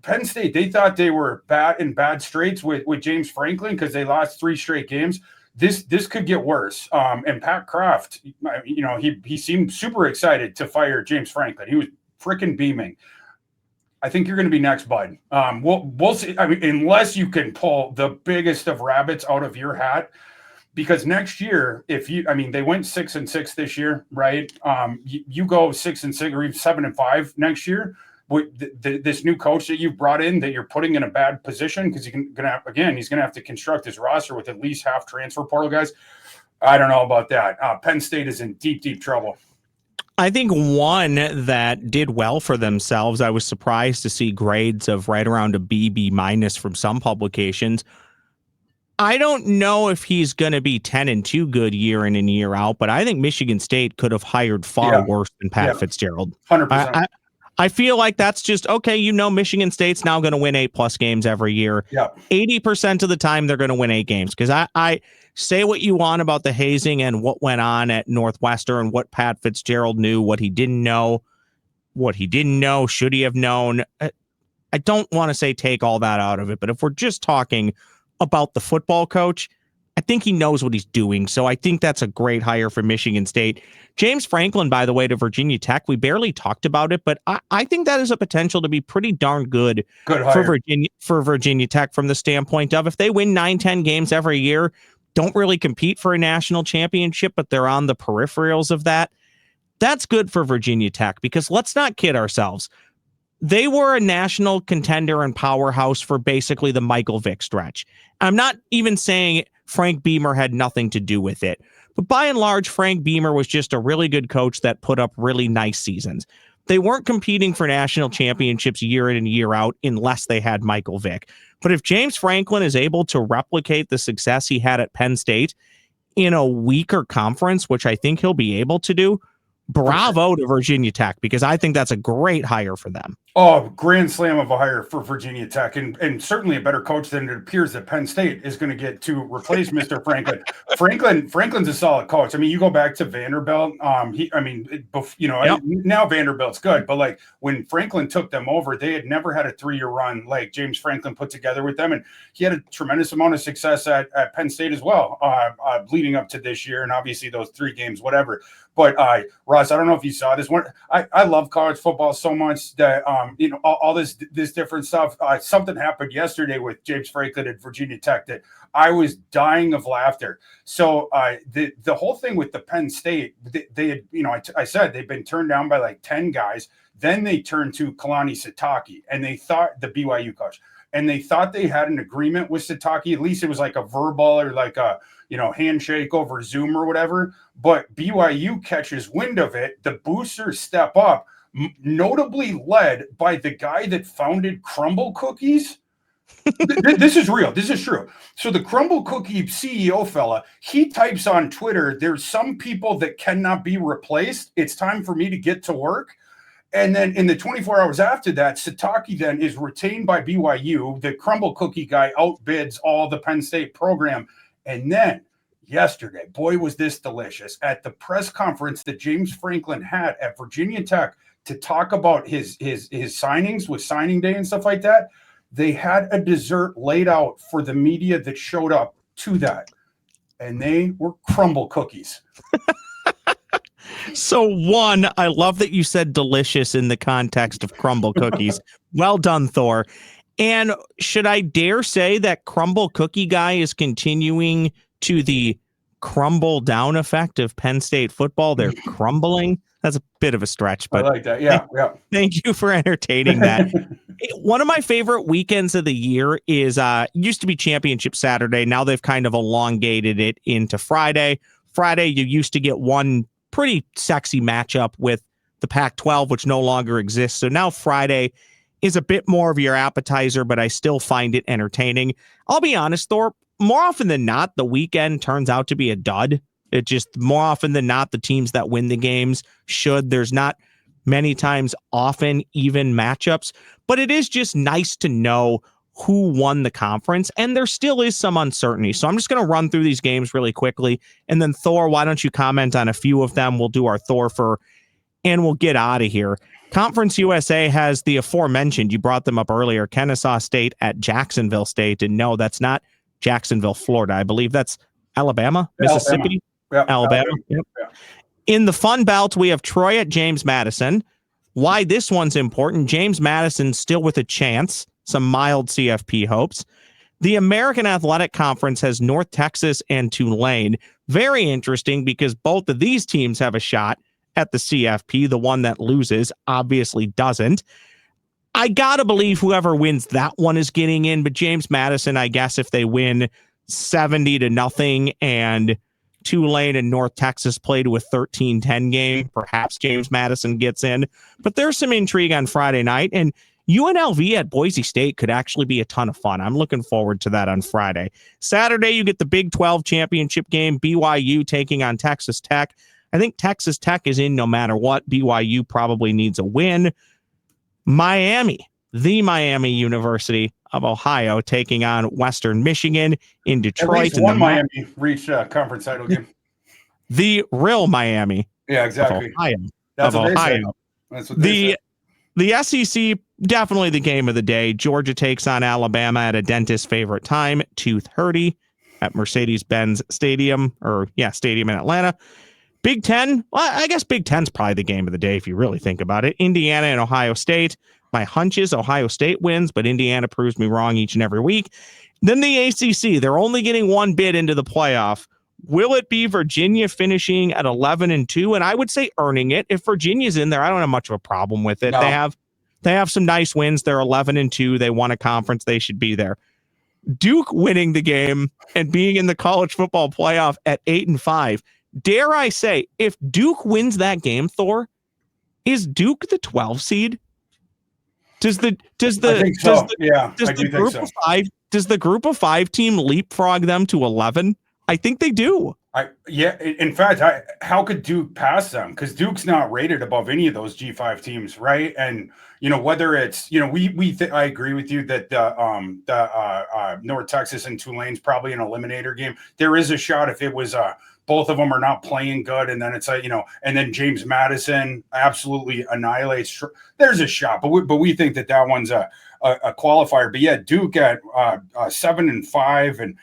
Penn State, they thought they were in bad straits with James Franklin because they lost 3 straight games. This could get worse. And Pat Kraft, he seemed super excited to fire James Franklin. He was freaking beaming. I think you're going to be next, bud. We'll see. I mean, unless you can pull the biggest of rabbits out of your hat, because next year, they went 6-6 this year, right? You go 6-6 or even 7-5 next year with this new coach that you've brought in, that you're putting in a bad position because he's going to have to construct his roster with at least half transfer portal guys. I don't know about that. Penn State is in deep, deep trouble. I think one that did well for themselves, I was surprised to see grades of right around a B minus from some publications. I don't know if he's going to be 10-2 good year in and year out, but I think Michigan State could have hired far worse than Pat Fitzgerald. 100%. I feel like that's just, okay, Michigan State's now going to win 8+ games every year. 80% of the time they're going to win 8 games, because I say what you want about the hazing and what went on at Northwestern, what Pat Fitzgerald knew, what he didn't know, should he have known. I don't want to say take all that out of it, but if we're just talking about the football coach, I think he knows what he's doing. So I think that's a great hire for Michigan State. James Franklin, by the way, to Virginia Tech, we barely talked about it, but I think that is a potential to be pretty darn good for Virginia Tech, from the standpoint of, if they win 9-10 games every year, don't really compete for a national championship, but they're on the peripherals of that. That's good for Virginia Tech, because let's not kid ourselves. They were a national contender and powerhouse for basically the Michael Vick stretch. I'm not even saying Frank Beamer had nothing to do with it, but by and large, Frank Beamer was just a really good coach that put up really nice seasons. They weren't competing for national championships year in and year out unless they had Michael Vick. But if James Franklin is able to replicate the success he had at Penn State, in a weaker conference, which I think he'll be able to do, bravo to Virginia Tech, because I think that's a great hire for them. Oh, grand slam of a hire for Virginia Tech, and certainly a better coach than it appears that Penn State is going to get to replace Mr. Franklin. Franklin's a solid coach. I mean, you go back to Vanderbilt. Now Vanderbilt's good, but like when Franklin took them over, they had never had a 3-year run like James Franklin put together with them, and he had a tremendous amount of success at Penn State as well, leading up to this year, and obviously those 3 games, whatever. But Ross, I don't know if you saw this one. I love college football so much that all this different stuff. Something happened yesterday with James Franklin at Virginia Tech that I was dying of laughter. So the whole thing with the Penn State, they had, I said they've been turned down by like 10 guys. Then they turned to Kalani Sitake, and they thought the BYU coach, and they thought they had an agreement with Sitake. At least it was like a verbal or like a handshake over Zoom or whatever. But BYU catches wind of it. The boosters step up, notably led by the guy that founded Crumble Cookies. This is real. This is true. So the Crumble Cookie CEO fella, he types on Twitter, "There's some people that cannot be replaced. It's time for me to get to work." And then in the 24 hours after that, Sitake then is retained by BYU. The Crumble Cookie guy outbids all the Penn State program. And then yesterday, boy, was this delicious. At the press conference that James Franklin had at Virginia Tech to talk about his signings with signing day and stuff like that, they had a dessert laid out for the media that showed up to that. And they were crumble cookies. So one, I love that you said delicious in the context of crumble cookies. Well done, Thor. And should I dare say that crumble cookie guy is continuing to the crumble down effect of Penn State football? They're crumbling. That's a bit of a stretch, but I like that. Yeah. Thank you for entertaining that. One of my favorite weekends of the year is used to be Championship Saturday. Now they've kind of elongated it into Friday. Friday, you used to get one pretty sexy matchup with the Pac-12, which no longer exists. So now Friday is a bit more of your appetizer, but I still find it entertaining. I'll be honest, Thor, more often than not, the weekend turns out to be a dud. It just more often than not, the teams that win the games should. There's not many times often even matchups, but it is just nice to know who won the conference, and there still is some uncertainty. So I'm just going to run through these games really quickly, and then Thor, why don't you comment on a few of them? We'll do our Thor and we'll get out of here. Conference USA has the aforementioned, you brought them up earlier, Kennesaw State at Jacksonville State, and no, that's not Jacksonville, Florida. I believe that's Alabama, Mississippi, Alabama. Yep. Yeah. In the Fun Belt, we have Troy at James Madison. Why this one's important, James Madison still with a chance, some mild CFP hopes. The American Athletic Conference has North Texas and Tulane. Very interesting because both of these teams have a shot at the CFP. The one that loses obviously doesn't. I gotta believe whoever wins that one is getting in, but James Madison, I guess if they win 70-0 and Tulane and North Texas played with 13-10 game, perhaps James Madison gets in. But there's some intrigue on Friday night, and UNLV at Boise State could actually be a ton of fun. I'm looking forward to that on Friday. Saturday, you get the Big 12 championship game, BYU taking on Texas Tech. I think Texas Tech is in no matter what. BYU probably needs a win. Miami, the Miami University of Ohio, taking on Western Michigan in Detroit. At least one Miami reached a conference title game. The real Miami. Yeah, exactly. Of Ohio. That's of what Ohio. they say. That's what they say. The SEC, definitely the game of the day. Georgia takes on Alabama at a dentist's favorite time, 2:30 at Mercedes-Benz Stadium, Stadium in Atlanta. Big Ten, well, I guess Big Ten's probably the game of the day if you really think about it. Indiana and Ohio State. My hunch is Ohio State wins, but Indiana proves me wrong each and every week. Then the ACC, they're only getting one bid into the playoff. Will it be Virginia finishing at 11-2? And I would say earning it. If Virginia's in there, I don't have much of a problem with it. No. They have some nice wins. They're 11-2. They won a conference. They should be there. Duke winning the game and being in the college football playoff at 8-5. Dare I say, if Duke wins that game, Thor, is Duke the 12 seed? Does the group of five team leapfrog them to 11? I think they do. In fact, how could Duke pass them? Because Duke's not rated above any of those G5 teams, right? And whether it's I agree with you that the North Texas and Tulane's probably an eliminator game. There is a shot if it was both of them are not playing good, and then it's and then James Madison absolutely annihilates. There's a shot, but we think that one's a qualifier. But yeah, Duke at 7-5, and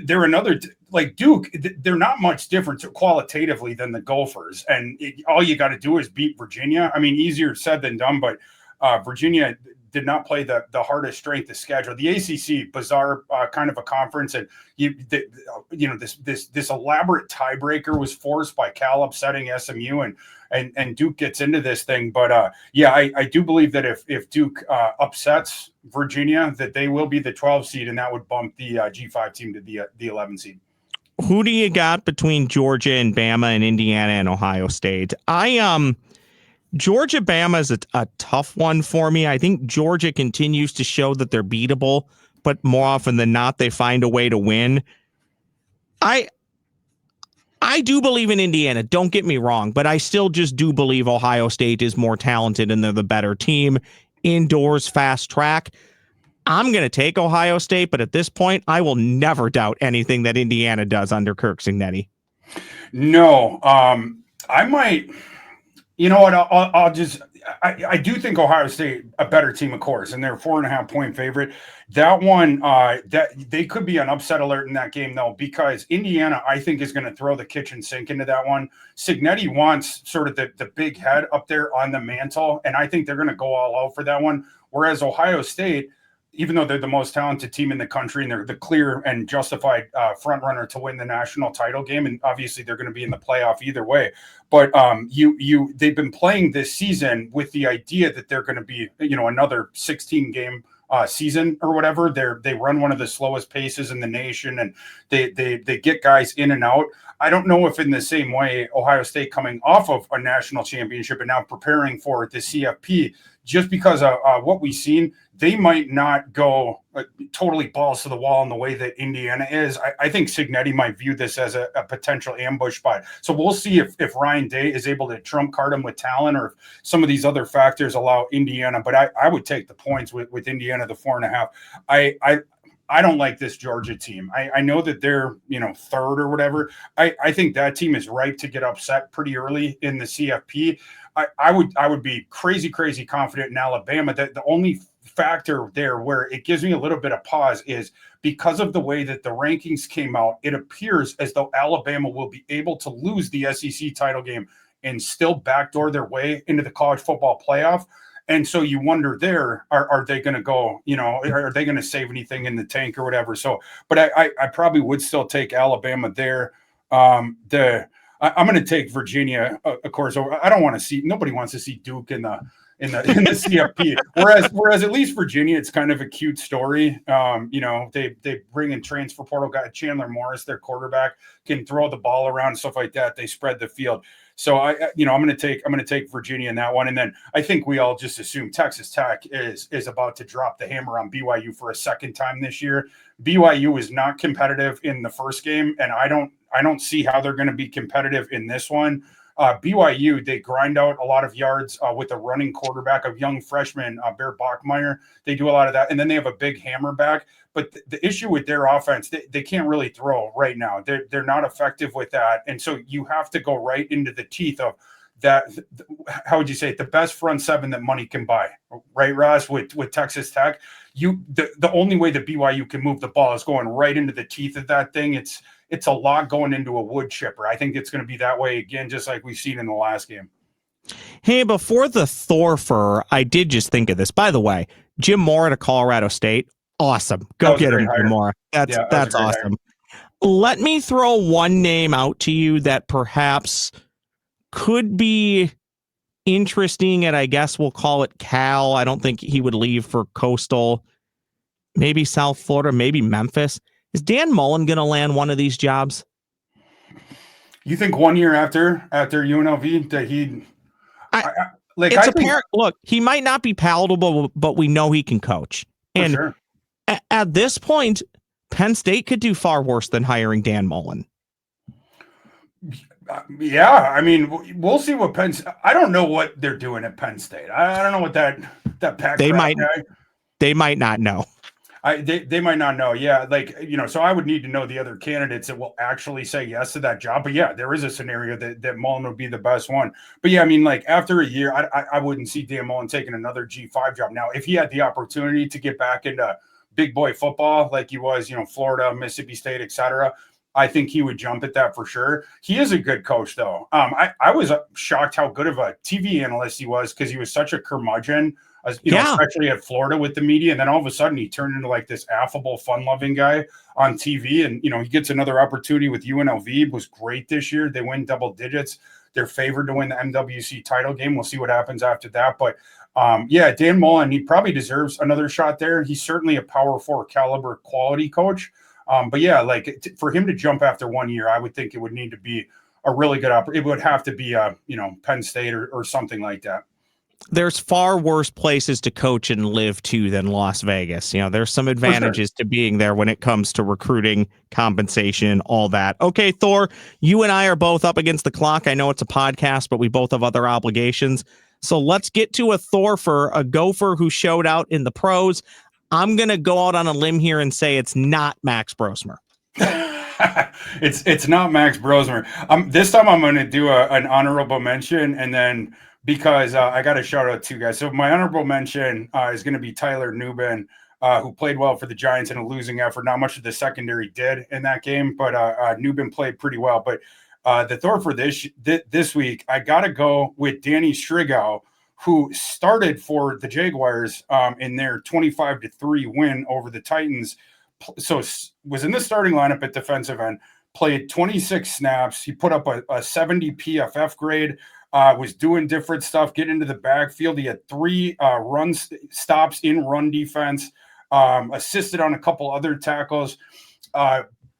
they're another. Like Duke, they're not much different qualitatively than the Gophers. And all you got to do is beat Virginia. I mean, easier said than done, but Virginia did not play the hardest strength of schedule. The ACC, bizarre kind of a conference. And, this elaborate tiebreaker was forced by Cal upsetting SMU, and Duke gets into this thing. But I do believe that if Duke upsets Virginia, that they will be the 12 seed, and that would bump the G5 team to the 11 seed. Who do you got between Georgia and Bama and Indiana and Ohio State? Georgia Bama is a tough one for me. I think Georgia continues to show that they're beatable, but more often than not, they find a way to win. I do believe in Indiana. Don't get me wrong, but I still just do believe Ohio State is more talented and they're the better team. Indoors, fast track. I'm going to take Ohio State, but at this point, I will never doubt anything that Indiana does under Kirk Cignetti. No, I might. You know what? I do think Ohio State a better team, of course, and they're 4.5-point favorite. That one, that they could be an upset alert in that game though, because Indiana, I think, is going to throw the kitchen sink into that one. Cignetti wants sort of the big head up there on the mantle, and I think they're going to go all out for that one. Whereas Ohio State, even though they're the most talented team in the country and they're the clear and justified front runner to win the national title game, and obviously they're going to be in the playoff either way. But they've been playing this season with the idea that they're going to be another 16 game season or whatever. They run one of the slowest paces in the nation, and they get guys in and out. I don't know if in the same way Ohio State coming off of a national championship and now preparing for the CFP, just because of what we've seen, they might not go totally balls to the wall in the way that Indiana is. I think Cignetti might view this as a potential ambush spot. So we'll see if Ryan Day is able to trump card him with talent, or if some of these other factors allow Indiana. But I would take the points with Indiana, the 4.5. I don't like this Georgia team. I know that they're, third or whatever. I think that team is ripe to get upset pretty early in the CFP. I would be crazy confident in Alabama. That the only factor there where it gives me a little bit of pause is because of the way that the rankings came out, it appears as though Alabama will be able to lose the SEC title game and still backdoor their way into the college football playoff. And so you wonder there, are they going to go, are they going to save anything in the tank or whatever? So, but I probably would still take Alabama there. I'm going to take Virginia, of course. I don't want to see, nobody wants to see Duke in the CFP. Whereas at least Virginia, it's kind of a cute story. They bring in transfer portal guy Chandler Morris, their quarterback, can throw the ball around, stuff like that. They spread the field. So I'm going to take Virginia in that one. And then I think we all just assume Texas Tech is about to drop the hammer on BYU for a second time this year. BYU is not competitive in the first game, and I don't see how they're going to be competitive in this one. BYU, they grind out a lot of yards with a running quarterback, a young freshman, Bear Bachmeier. They do a lot of that. And then they have a big hammer back. But the issue with their offense, they can't really throw right now. They're not effective with that. And so you have to go right into the teeth of that. How would you say it? The best front seven that money can buy, right, Ross? With Texas Tech, the only way that BYU can move the ball is going right into the teeth of that thing. It's a lot going into a wood chipper. I think it's going to be that way again, just like we've seen in the last game. Hey, before the Thor fur, I did just think of this. By the way, Jim Moore at Colorado State, awesome. Go get him, Jim Moore. That's awesome. Let me throw one name out to you that perhaps could be interesting, and I guess we'll call it Cal. I don't think he would leave for Coastal. Maybe South Florida, maybe Memphis. Is Dan Mullen going to land one of these jobs? You think 1 year after UNLV that he'd it's apparent. Look, he might not be palatable, but we know he can coach. And sure. At this point, Penn State could do far worse than hiring Dan Mullen. Yeah, I mean, we'll see what I don't know what they're doing at Penn State. I don't know what that Pat They Crab might guy. they might not know. They might not know. Yeah, like, so I would need to know the other candidates that will actually say yes to that job. But yeah, there is a scenario that Mullen would be the best one. But yeah, I mean, like after a year, I wouldn't see Dan Mullen taking another G5 job. Now, if he had the opportunity to get back into big boy football like he was, Florida, Mississippi State, etc., I think he would jump at that for sure. He is a good coach, though. I was shocked how good of a TV analyst he was because he was such a curmudgeon. Especially at Florida with the media. And then all of a sudden he turned into like this affable, fun-loving guy on TV. And, he gets another opportunity with UNLV. Was great this year. They win double digits. They're favored to win the MWC title game. We'll see what happens after that. But, Dan Mullen, he probably deserves another shot there. He's certainly a Power 4 caliber quality coach. But yeah, like for him to jump after 1 year, I would think it would need to be a really good opportunity. It would have to be, Penn State or something like that. There's far worse places to coach and live too than Las Vegas. There's some advantages to being there when it comes to recruiting, compensation, all that. Okay, Thor, you and I are both up against the clock. I know it's a podcast, but we both have other obligations. So let's get to a Thor for a Gopher who showed out in the pros. I'm going to go out on a limb here and say it's not Max Brosmer. It's not Max Brosmer. This time I'm going to do an honorable mention, and then because I got to shout out two guys. So my honorable mention is going to be Tyler Nubin, who played well for the Giants in a losing effort. Not much of the secondary did in that game, but Nubin played pretty well. But the Thor for this week, I got to go with Danny Strigow, who started for the Jaguars in their 25-3 win over the Titans. So was in the starting lineup at defensive end, played 26 snaps. He put up a 70 PFF grade. Was doing different stuff, get into the backfield. He had 3 run stops in run defense, assisted on a couple other tackles.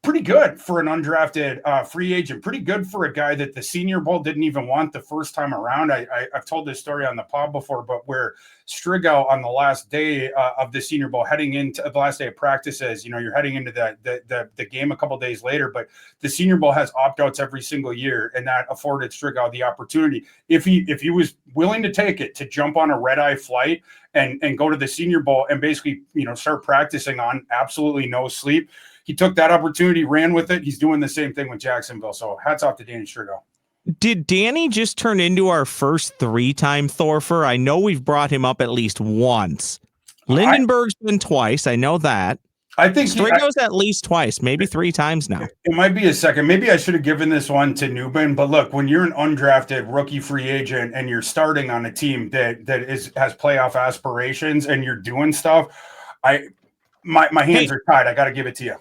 Pretty good for an undrafted free agent. Pretty good for a guy that the Senior Bowl didn't even want the first time around. I've told this story on the pod before, but where Strigow on the last day of the Senior Bowl, heading into the last day of practices, you're heading into the game a couple days later, but the Senior Bowl has opt-outs every single year, and that afforded Strigow the opportunity, if he was willing to take it, to jump on a red-eye flight and go to the Senior Bowl and basically start practicing on absolutely no sleep. He took that opportunity, ran with it. He's doing the same thing with Jacksonville. So hats off to Danny Strigow. Did Danny just turn into our first 3-time Thorfer? I know we've brought him up at least once. Lindenberg's been twice. I know that. I think Strigow's at least twice, maybe 3 times now. It might be a second. Maybe I should have given this one to Nubin. But look, when you're an undrafted rookie free agent and you're starting on a team that has playoff aspirations and you're doing stuff, my hands are tied. I got to give it to you.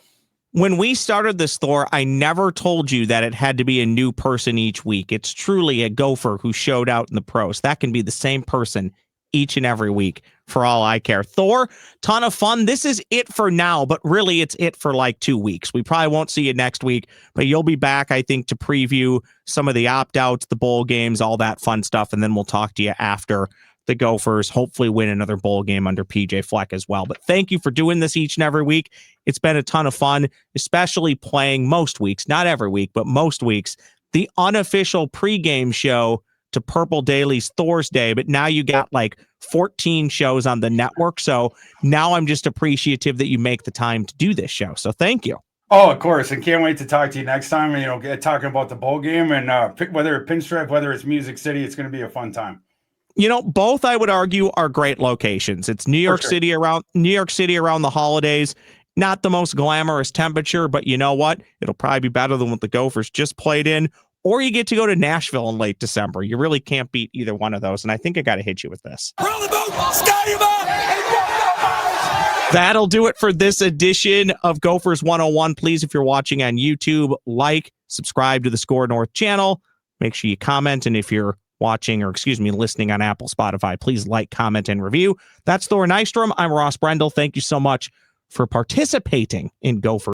When we started this, Thor, I never told you that it had to be a new person each week. It's truly a Gopher who showed out in the pros. That can be the same person each and every week for all I care. Thor, ton of fun. This is it for now, but really it's it for like 2 weeks. We probably won't see you next week, but you'll be back, I think, to preview some of the opt-outs, the bowl games, all that fun stuff, and then we'll talk to you after the Gophers hopefully win another bowl game under PJ Fleck as well. But thank you for doing this each and every week. It's been a ton of fun, especially playing most weeks, not every week, but most weeks, the unofficial pregame show to Purple Daily's Thor's Day. But now you got like 14 shows on the network. So now I'm just appreciative that you make the time to do this show. So thank you. Oh, of course. And can't wait to talk to you next time. Talking about the bowl game and whether it's Pinstripe, whether it's Music City, it's going to be a fun time. Both I would argue are great locations. It's New York City around the holidays. Not the most glamorous temperature, but you know what? It'll probably be better than what the Gophers just played in. Or you get to go to Nashville in late December. You really can't beat either one of those. And I think I got to hit you with this. That'll do it for this edition of Gophers 101. Please, if you're watching on YouTube, subscribe to the Score North channel. Make sure you comment. And if you're listening on Apple, Spotify, please comment, and review. That's Thor Nystrom. I'm Ross Brendel. Thank you so much for participating in Gopher.